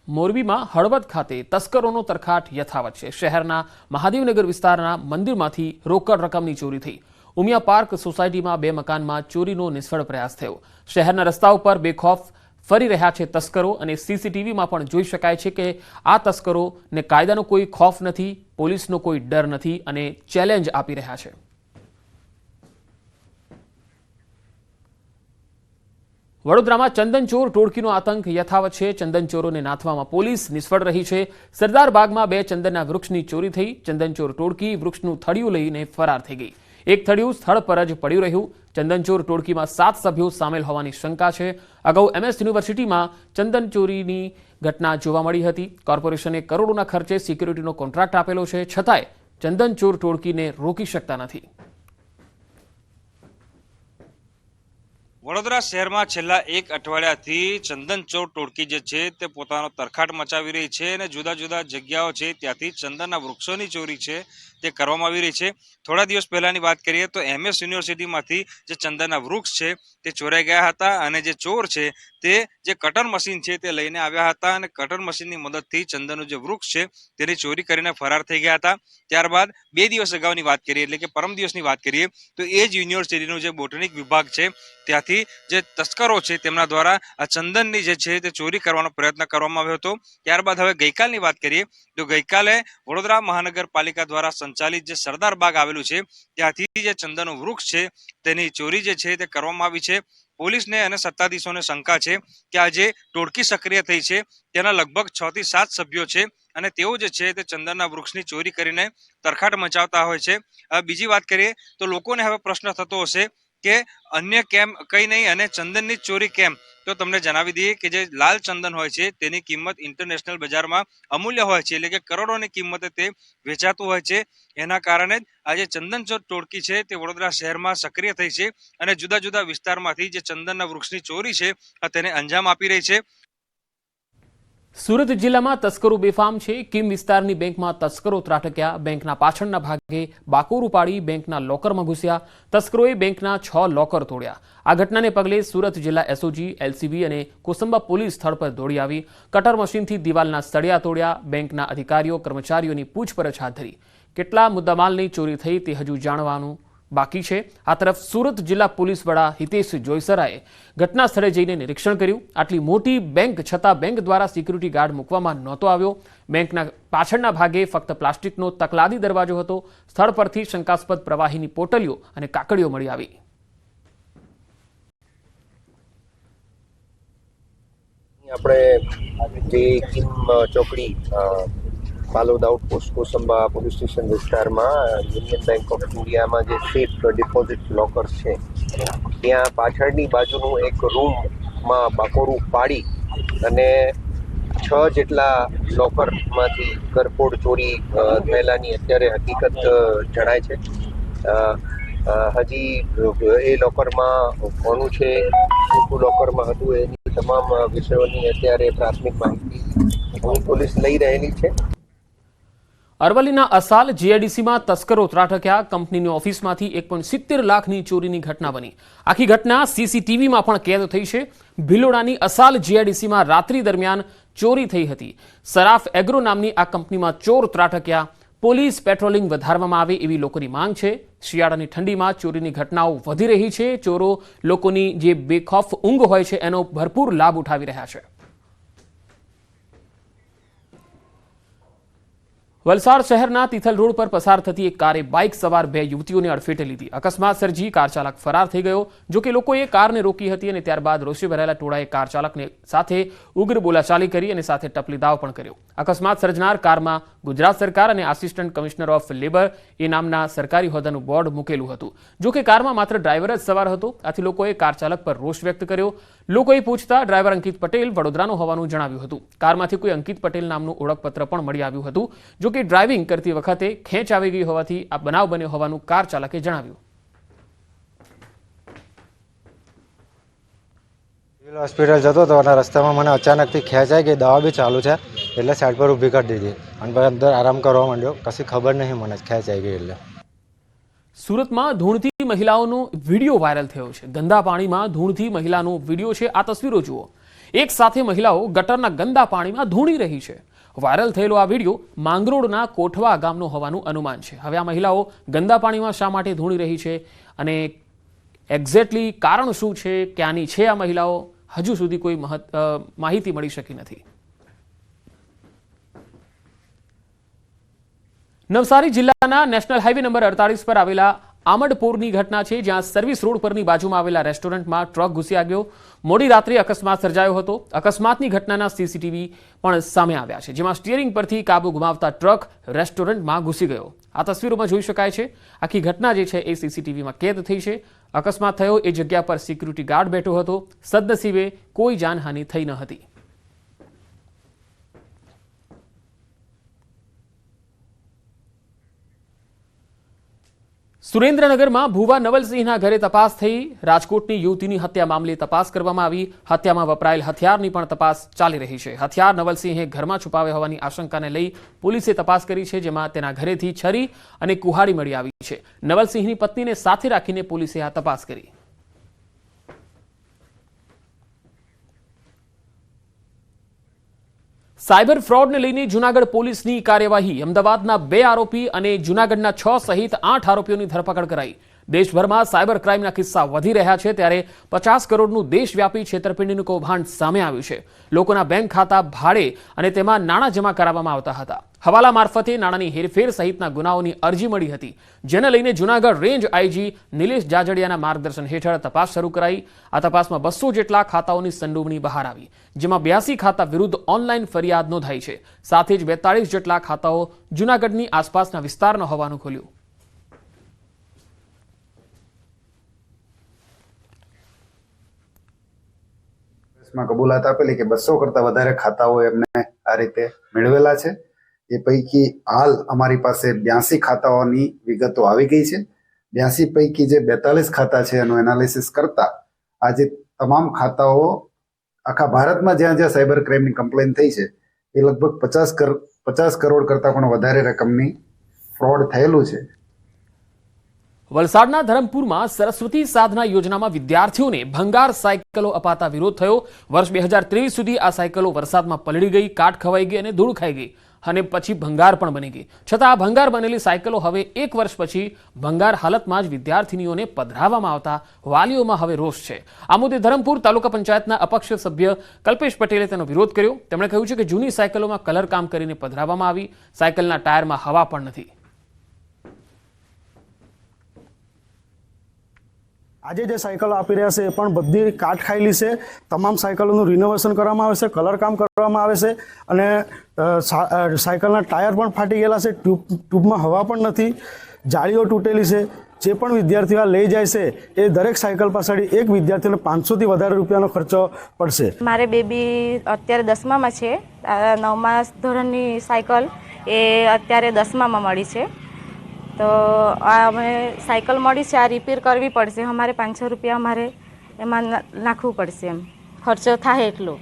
મોરબીમાં હળવદ ખાતે તસ્કરોનો તરખાટ યથાવત છે। શહેરના મહાદેવનગર વિસ્તારના મંદિરમાંથી રોકડ રકમની ચોરી થઈ। ઉમિયા પાર્ક સોસાયટીમાં બે મકાનમાં ચોરીનો નિષ્ફળ પ્રયાસ થયો। શહેરના રસ્તાઓ પર બેખૌફ ફરી રહ્યા છે તસ્કરો અને સીસીટીવીમાં પણ જોઈ શકાય છે કે આ તસ્કરોને કાયદાનો કોઈ ખૌફ નથી, પોલીસનો કોઈ ડર નથી અને ચેલેન્જ આપી રહ્યા છે। વડોદરામાં ચંદનચોર ટોળકીનો આતંક યથાવત છે। ચંદનચોરોને નાથવામાં પોલીસ નિષ્ફળ રહી છે। સરદાર બાગમાં બે ચંદનના વૃક્ષની ચોરી થઈ। ચંદનચોર ટોળકી વૃક્ષનું થડિયું લઈને ફરાર થઈ ગઈ। એક થડિયું સ્થળ પર જ પડ્યું રહ્યું। ચંદનચોર ટોળકીમાં 7 સભ્યો સામેલ હોવાની શંકા છે। અગાઉ MS યુનિવર્સિટીમાં ચંદનચોરીની ઘટના જોવા મળી હતી। કોર્પોરેશને કરોડોના ખર્ચે સિક્યુરિટીનો કોન્ટ્રાક્ટ આપેલો છે, છતાંય ચંદનચોર ટોળકીને રોકી શકતા નથી। વડોદરા શહેરમાં છેલ્લા એક અઠવાડિયાથી ચંદનચોર ટોળકી જે છે તે પોતાનો તરખાટ મચાવી રહી છે અને જુદા જુદા જગ્યાઓ છે ત્યાંથી ચંદનના વૃક્ષોની ચોરી છે તે કરવામાં આવી રહી છે। થોડા દિવસ પહેલાની વાત કરીએ તો MS યુનિવર્સિટીમાંથી જે ચંદનના વૃક્ષ છે તે ચોરાઈ ગયા હતા અને જે ચોર છે તે જે કટર મશીન છે તે લઈને આવ્યા હતા અને કટર મશીનની મદદથી ચંદનનું જે વૃક્ષ છે તેની ચોરી કરીને ફરાર થઈ ગયા હતા। ત્યારબાદ 2 દિવસ અગાઉની વાત કરીએ એટલે કે પરમ દિવસની વાત કરીએ તો એ જ યુનિવર્સિટીનું જે બોટનિક વિભાગ છે ત્યાંથી જે તસ્કરો છે તેમના દ્વારા આ ચંદનની જે છે તે ચોરી કરવાનો પ્રયત્ન કરવામાં આવ્યો હતો। ત્યારબાદ હવે ગઈકાલની વાત કરીએ તો ગઈકાલે વડોદરા મહાનગરપાલિકા દ્વારા સંચાલિત જે સરદાર બાગ આવેલું છે ત્યાંથી જે ચંદનનું વૃક્ષ છે તેની ચોરી જે છે તે કરવામાં આવી છે। પોલીસને અને સત્તાધીશોને શંકા છે કે આ જે ટોળકી સક્રિય થઈ છે તેના લગભગ 6 થી 7 સભ્યો છે અને તેઓ જે છે તે ચંદનના વૃક્ષની ચોરી કરીને તરખાટ મચાવતા હોય છે। બીજી વાત કરીએ તો લોકોને હવે પ્રશ્ન થતો હશે કે અન્ય કેમ કઈ નહીં અને ચંદનની ચોરી કેમ, તો તમને જણાવી દઈએ કે જે લાલ ચંદન હોય છે તેની કિંમત ઇન્ટરનેશનલ બજારમાં અમૂલ્ય હોય છે એટલે કે કરોડોની કિંમતે તે વેચાતું હોય છે। એના કારણે આ જે ચંદનચોર ટોળકી છે તે વડોદરા શહેરમાં સક્રિય થઈ છે અને જુદા જુદા વિસ્તારમાંથી જે ચંદનના વૃક્ષની ચોરી છે તેને અંજામ આપી રહી છે। સુરત જિલ્લામાં તસ્કરો બેફામ છે। કિમ વિસ્તારની બેંકમાં તસ્કરો ત્રાટક્યા। બેંકના પાછળના ભાગે બાકોરું પાડી બેંકના લોકરમાં ઘૂસ્યા। તસ્કરોએ બેંકના 6 લોકર તોડ્યા। આ ઘટનાને પગલે સુરત જિલ્લા SOG, LCB અને કોસંબા પોલીસ સ્થળ પર દોડી આવી। કટર મશીનથી દિવાલના સળિયા તોડ્યા। બેંકના અધિકારીઓ કર્મચારીઓની પૂછપરછ હાથ ધરી। કેટલા મુદ્દામાલની ચોરી થઈ તે હજુ જાણવાનું બાકી છે। આ તરફ સુરત जिला પોલીસ વડા હિતેશ જોઈસરાએ ઘટના સ્થળે જઈને નિરીક્ષણ કર્યું। આટલી મોટી બેંક છતાં બેંક દ્વારા સિક્યુરિટી ગાર્ડ મૂકવામાં નહોતો આવ્યો। બેંકના પાછળના ભાગે ફક્ત પ્લાસ્ટિકનો તકલાદી દરવાજો હતો। સ્થળ પરથી શંકાસ્પદ પ્રવાહીની પોટલીઓ અને કાકડીઓ મળી આવી। આપણે જે કિમ ચોકડી Palod outpost Kosamba police station વિસ્તારમાં યુનિયન બેંક ઓફ ઇન્ડિયામાં જે સેફ ડિપોઝિટ લોકર્સ છે ત્યાં પાછળની બાજુનું એક રૂમમાં બાકોરું પાડી અને 6 જેટલા લોકરમાંથી કરફોડ ચોરી થયેલાની અત્યારે હકીકત જણાય છે। હજી એ લોકરમાં કોનું છે, શું લોકરમાં હતું એની તમામ વિષયોની અત્યારે પ્રાથમિક માહિતી પોલીસ લઈ રહેલી છે। અરવલ્લીના અસાલ GIDCમાં તસ્કરો ત્રાટક્યા। કંપનીની ઓફિસમાંથી 1.70 લાખની ચોરીની ઘટના બની। આખી ઘટના CCTVમાં પણ કેદ થઈ છે। ભિલોડાની અસાલ GIDCમાં રાત્રિ દરમિયાન ચોરી થઈ હતી। સરાફ એગ્રો નામની આ કંપનીમાં ચોર ત્રાટક્યા। પોલીસ પેટ્રોલિંગ વધારવામાં આવે એવી લોકોની માંગ છે। શિયાળાની ઠંડીમાં ચોરીની ઘટનાઓ વધી રહી છે। ચોરો લોકોની જે બેખૌફ ઊંઘ હોય છે એનો ભરપૂર લાભ ઉઠાવી રહ્યા છે। વલસાડ શહેરના તિથલ રોડ પર પસાર થતી એક કારે બાઇક સવાર 2 યુવતીઓને અડફેટે લીધી। અકસ્માત સર્જી કાર ચાલક ફરાર થઈ ગયો। જો કે લોકોએ કારને રોકી હતી અને ત્યારબાદ રોષે ભરાયેલા ટોળાએ કાર ચાલકને સાથે ઉગ્ર બોલાચાલી કરી અને સાથે ટપલી દાવ પણ કર્યો। અકસ્માત સર્જનાર કારમાં ગુજરાત સરકાર અને આસિસ્ટન્ટ કમિશનર ઓફ લેબર એ નામના સરકારી હોદ્દાનું બોર્ડ મૂકેલું હતું। જો કે કારમાં માત્ર ડ્રાઈવર જ સવાર હતો। આથી લોકોએ કાર ચાલક પર રોષ વ્યક્ત કર્યો। લોકોએ પૂછતા ડ્રાઈવર અંકિત પટેલ વડોદરાનો હોવાનું જણાવ્યું હતું। કારમાંથી કોઈ અંકિત પટેલ નામનું ઓળખપત્ર પણ મળી આવ્યું હતું। જો કે ડ્રાઇવિંગ કરતી વખતે ખેંચ આવી ગઈ હોવાથી આ બનાવ બન્યો હોવાનું કાર ચાલકે જણાવ્યું। હોસ્પિટલ જતો હતો અને રસ્તામાં મને અચાનકથી ખેંચાઈ ગઈ। દવા બી ચાલુ છે એટલે સાઈડ પર ઊભી કરી દીધી અને પછી અંદર આરામ કરવા માંડ્યો। કશી ખબર નહીં મને ખેંચાઈ ગઈ એટલે। સુરતમાં ધૂળતી મહિલાઓનો વિડીયો વાયરલ થયો છે। ગંદા પાણીમાં ધૂળતી મહિલાનો વિડીયો છે। આ તસવીરો જુઓ। એક સાથે મહિલાઓ ગટરના ગંદા પાણીમાં ધૂણી રહી છે. વાયરલ થયેલો આ વિડીયો માંગરોળના કોઠવા ગામનો હોવાનું અનુમાન છે. હવે આ મહિલાઓ ગંદા પાણીમાં શા માટે ધૂણી રહી છે અને એક્ઝેક્ટલી કારણ શું છે, ક્યાંની છે આ મહિલાઓ, હજુ સુધી કોઈ માહિતી મળી શકી નથી. નવસારી જિલ્લાના નેશનલ હાઈવે નંબર 48 પર આવેલા આમડપોરની ઘટના છે, જ્યાં સર્વિસ રોડ પરની બાજુમાં આવેલા રેસ્ટોરન્ટમાં ટ્રક ઘૂસી આવ્યો. મોડી રાત્રે અકસ્માત સર્જાયો હતો. અકસ્માતની ઘટનાના સીસીટીવી પણ સામે આવ્યા છે, જેમાં સ્ટીયરિંગ પરથી કાબુ ગુમાવતા ટ્રક રેસ્ટોરન્ટમાં ઘૂસી ગયો. આ તસવીરોમાં જોઈ શકાય છે. આખી ઘટના જે છે એ સીસીટીવીમાં કેદ થઈ છે. અકસ્માત થયો એ જગ્યા પર સિક્યુરિટી ગાર્ડ બેઠો હતો. સદનસીબે કોઈ જાનહાનિ થઈ ન હતી. સુરેન્દ્રનગરમાં ભુવા નવલસિંહના ઘરે તપાસ થઈ. રાજકોટની યુવતીની હત્યા મામલે તપાસ કરવામાં આવી. હત્યામાં વપરાયેલ હથિયારની પણ તપાસ ચાલી રહી છે. હથિયાર નવલસિંહે ઘરમાં છુપાવ્યા હોવાની આશંકાને લઈ પોલીસે તપાસ કરી છે, જેમાં તેના ઘરેથી છરી અને કુહાડી મળી આવી છે. નવલસિંહની પત્નીને સાથે રાખીને પોલીસે આ તપાસ કરી. સાયબર ફ્રોડને લઈને જૂનાગઢ પોલીસની કાર્યવાહી. અમદાવાદના 2 આરોપી અને જૂનાગઢના 6 સહિત 8 આરોપીઓની ધરપકડ કરાઈ. દેશભરમાં સાયબર ક્રાઇમના કિસ્સા વધી રહ્યા છે, ત્યારે 50 કરોડનું દેશવ્યાપી છેતરપિંડીનું કૌભાંડ સામે આવ્યું છે. લોકોના બેંક ખાતા ભાડે અને તેમાં નાણાં જમા કરાવવામાં આવતા હતા. હવાલા મારફતે નાણાંની હેરફેર સહિતના ગુનાઓની અરજી મળી હતી, જેને લઈને જૂનાગઢ રેન્જ આઈજી નિલેશ જાજડિયાના માર્ગદર્શન હેઠળ તપાસ શરૂ કરાઈ. આ તપાસમાં 200 જેટલા ખાતાઓની સંડોવણી બહાર આવી, જેમાં 82 ખાતા વિરુદ્ધ ઓનલાઈન ફરિયાદ નોંધાઈ છે. સાથે જ 42 જેટલા ખાતાઓ જૂનાગઢની આસપાસના વિસ્તારના હોવાનું ખુલ્યું. માં કબૂલાત આપેલી કે 200 કરતા વધારે ખાતાઓ એમને આ રીતે મેળવેલા છે. એ પૈકી હાલ અમારી પાસે 82 ખાતાઓની વિગતો આવી ગઈ છે. 82 પૈકી જે 42 ખાતા છે એનું એનાલિસિસ કરતા આજે તમામ ખાતાઓ આખા ભારતમાં જ્યાં જ્યાં સાયબર ક્રાઇમની કમ્પ્લેન થઈ છે એ લગભગ 50 કરોડ કરતા પણ વધારે રકમની ફ્રોડ થયેલું છે. વલસાડના ધરમપુરમાં સરસ્વતી સાધના યોજનામાં વિદ્યાર્થીઓને ભંગાર સાયકલો અપાતા વિરોધ થયો. વર્ષ 2023 સુધી આ સાયકલો વરસાદમાં પલળી ગઈ, કાટ ખવાઈ ગઈ અને ધૂળ ખાઈ ગઈ અને પછી ભંગાર પણ બની ગઈ. છતાં આ ભંગાર બનેલી સાયકલો હવે 1 વર્ષ પછી ભંગાર હાલતમાં જ વિદ્યાર્થીનીઓને પધરાવવામાં આવતા વાલીઓમાં હવે રોષ છે. આ મુદ્દે ધરમપુર તાલુકા પંચાયતના અપક્ષ સભ્ય કલ્પેશ પટેલે તેનો વિરોધ કર્યો. તેમણે કહ્યું છે કે જૂની સાયકલોમાં કલર કામ કરીને પધરાવવામાં આવી. સાયકલના ટાયરમાં હવા પણ નથી. આજે જે સાયકલો આપી રહ્યા છે એ પણ બધી કાટ ખાયેલી છે. તમામ સાયકલોનું રિનોવેશન કરવામાં આવે છે, કલર કામ કરવામાં આવે છે અને સાયકલના ટાયર પણ ફાટી ગયેલા છે. ટ્યુબમાં હવા પણ નથી, જાળીઓ તૂટેલી છે. જે પણ વિદ્યાર્થીઓ લઈ જાય છે એ દરેક સાયકલ પાછળ એક વિદ્યાર્થીને 500થી વધારે રૂપિયાનો ખર્ચો પડશે. મારે બેબી અત્યારે 10મામાં છે. 9મા ધોરણની સાયકલ એ અત્યારે 10મામાં મળી છે. તો આ અમે સાયકલ મળી છે, આ રિપેર કરવી પડશે. અમારે 500 રૂપિયા અમારે એમાં નાખવું પડશે, એમ ખર્ચો થાય એટલો.